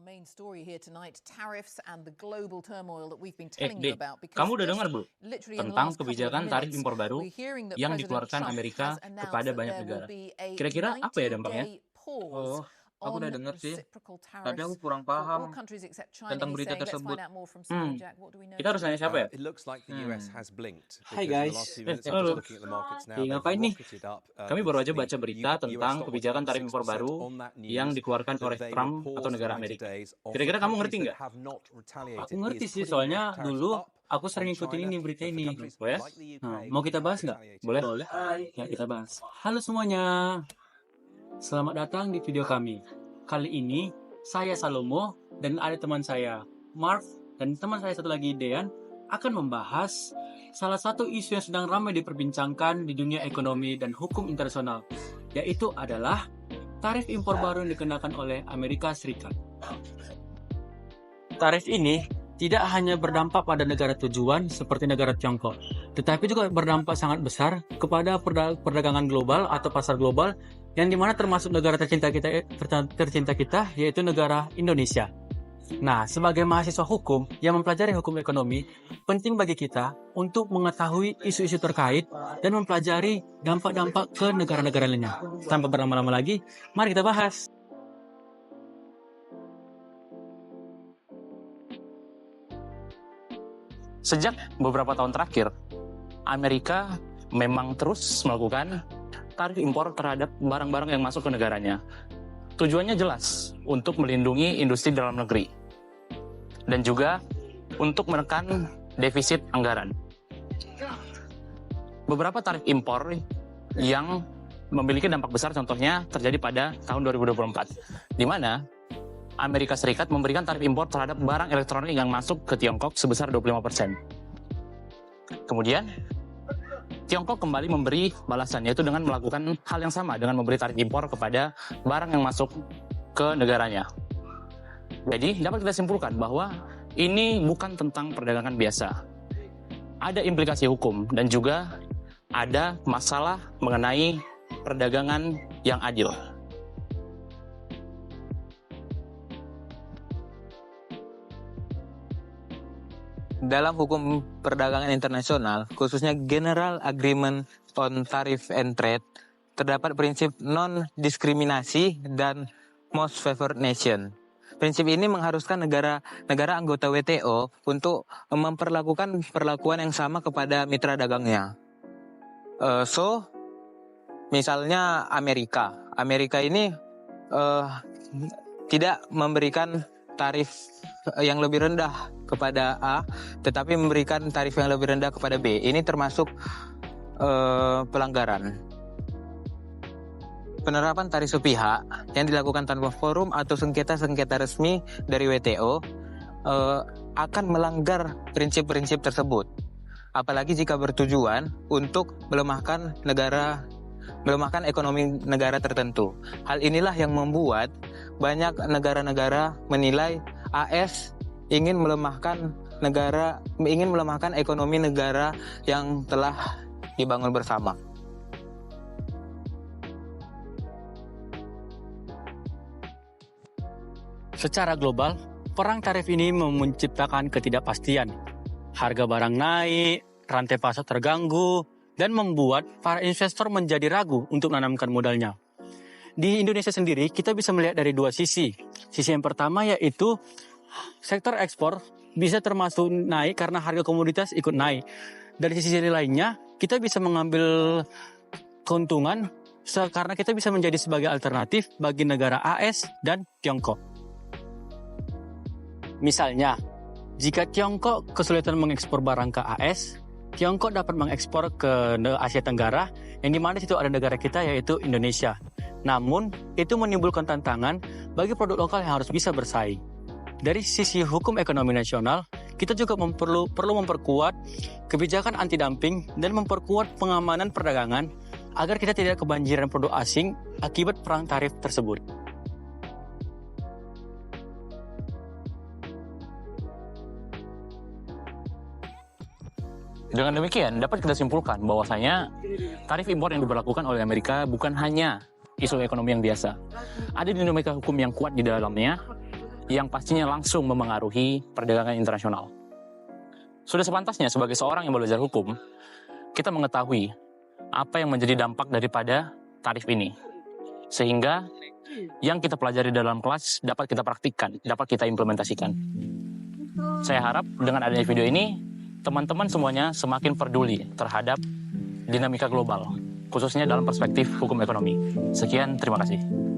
main story here tonight, tariffs and the global turmoil that we've been telling you Dek, about. Because kamu udah dengar belum literally in the tentang last couple of kebijakan tarif minutes, impor baru we're hearing that yang President dikeluarkan Trump Amerika has announced kepada that banyak there will negara? be a Kira-kira apa ya dampaknya? 90-day pause Aku udah on dengar sih, reciprocal tapi tariffs aku kurang for all paham countries except China. tentang He's berita saying, let's tersebut. find out more from Simon Jack. What do we know? Kita harus nanya siapa ya? It looks like the US has blinked Hai because in the guys. last few minutes I'm Halo. just looking at the markets now. Ih, They've ngapain nih? rocketed up. Kami baru aja The baca berita US tentang stock was kebijakan down tarif impor 6% baru on that news yang dikeluarkan that oleh they Trump will atau pause negara 90 Amerika. days of Kira-kira the kamu countries ngerti that nggak? have not retaliated. Aku ngerti Is sih, putting soalnya tariffs dulu up aku sering on ngikutin China, ini berita but for ini. countries Oh ya? like the UK Nah, mau kita bahas nggak? retaliated. Boleh? Boleh. Ya, kita bahas. Halo semuanya. Selamat datang di video kami. Kali ini saya Salomo dan ada teman saya Marv dan teman saya satu lagi Dean akan membahas salah satu isu yang sedang ramai diperbincangkan di dunia ekonomi dan hukum internasional, yaitu adalah tarif impor baru yang dikenakan oleh Amerika Serikat. Tarif ini tidak hanya berdampak pada negara tujuan seperti negara Tiongkok, tetapi juga berdampak sangat besar kepada perdagangan global atau pasar global yang dimana termasuk negara tercinta kita yaitu negara Indonesia. Nah, sebagai mahasiswa hukum yang mempelajari hukum ekonomi, penting bagi kita untuk mengetahui isu-isu terkait dan mempelajari dampak-dampak ke negara-negara lainnya. Tanpa berlama-lama lagi, mari kita bahas. Sejak beberapa tahun terakhir, Amerika memang terus melakukan tarif impor terhadap barang-barang yang masuk ke negaranya. Tujuannya jelas, untuk melindungi industri dalam negeri dan juga untuk menekan defisit anggaran. Beberapa tarif impor yang memiliki dampak besar contohnya terjadi pada tahun 2024, di mana Amerika Serikat memberikan tarif impor terhadap barang elektronik yang masuk ke Tiongkok sebesar 25%. Kemudian, Tiongkok kembali memberi balasan, yaitu dengan melakukan hal yang sama, dengan memberi tarif impor kepada barang yang masuk ke negaranya. Jadi, dapat kita simpulkan bahwa ini bukan tentang perdagangan biasa. Ada implikasi hukum dan juga ada masalah mengenai perdagangan yang adil. Dalam hukum perdagangan internasional, khususnya General Agreement on Tariff and Trade, terdapat prinsip non-diskriminasi dan most favored nation. Prinsip ini mengharuskan negara anggota WTO untuk memperlakukan perlakuan yang sama kepada mitra dagangnya. Misalnya Amerika ini tidak memberikan tarif yang lebih rendah kepada A, tetapi memberikan tarif yang lebih rendah kepada B. Ini termasuk pelanggaran. Penerapan tarif sepihak yang dilakukan tanpa forum atau sengketa-sengketa resmi dari WTO akan melanggar prinsip-prinsip tersebut. Apalagi jika bertujuan untuk melemahkan ekonomi negara tertentu. Hal inilah yang membuat banyak negara-negara menilai AS ingin melemahkan ekonomi negara yang telah dibangun bersama. Secara global, perang tarif ini menciptakan ketidakpastian. Harga barang naik, rantai pasar terganggu, dan membuat para investor menjadi ragu untuk menanamkan modalnya. Di Indonesia sendiri, kita bisa melihat dari dua sisi. Sisi yang pertama yaitu sektor ekspor bisa termasuk naik karena harga komoditas ikut naik. Dari sisi lainnya, kita bisa mengambil keuntungan karena kita bisa menjadi sebagai alternatif bagi negara AS dan Tiongkok. Misalnya, jika Tiongkok kesulitan mengekspor barang ke AS, Tiongkok dapat mengekspor ke Asia Tenggara, yang dimana situ ada negara kita yaitu Indonesia. Namun, itu menimbulkan tantangan bagi produk lokal yang harus bisa bersaing. Dari sisi hukum ekonomi nasional, kita juga perlu memperkuat kebijakan anti-dumping dan memperkuat pengamanan perdagangan agar kita tidak kebanjiran produk asing akibat perang tarif tersebut. Dengan demikian, dapat kita simpulkan bahwasanya tarif impor yang diberlakukan oleh Amerika bukan hanya isu ekonomi yang biasa. Ada dinamika hukum yang kuat di dalamnya, yang pastinya langsung memengaruhi perdagangan internasional. Sudah sepantasnya sebagai seorang yang belajar hukum, kita mengetahui apa yang menjadi dampak daripada tarif ini. Sehingga yang kita pelajari dalam kelas dapat kita praktikkan, dapat kita implementasikan. Saya harap dengan adanya video ini, teman-teman semuanya semakin peduli terhadap dinamika global, khususnya dalam perspektif hukum ekonomi. Sekian, terima kasih.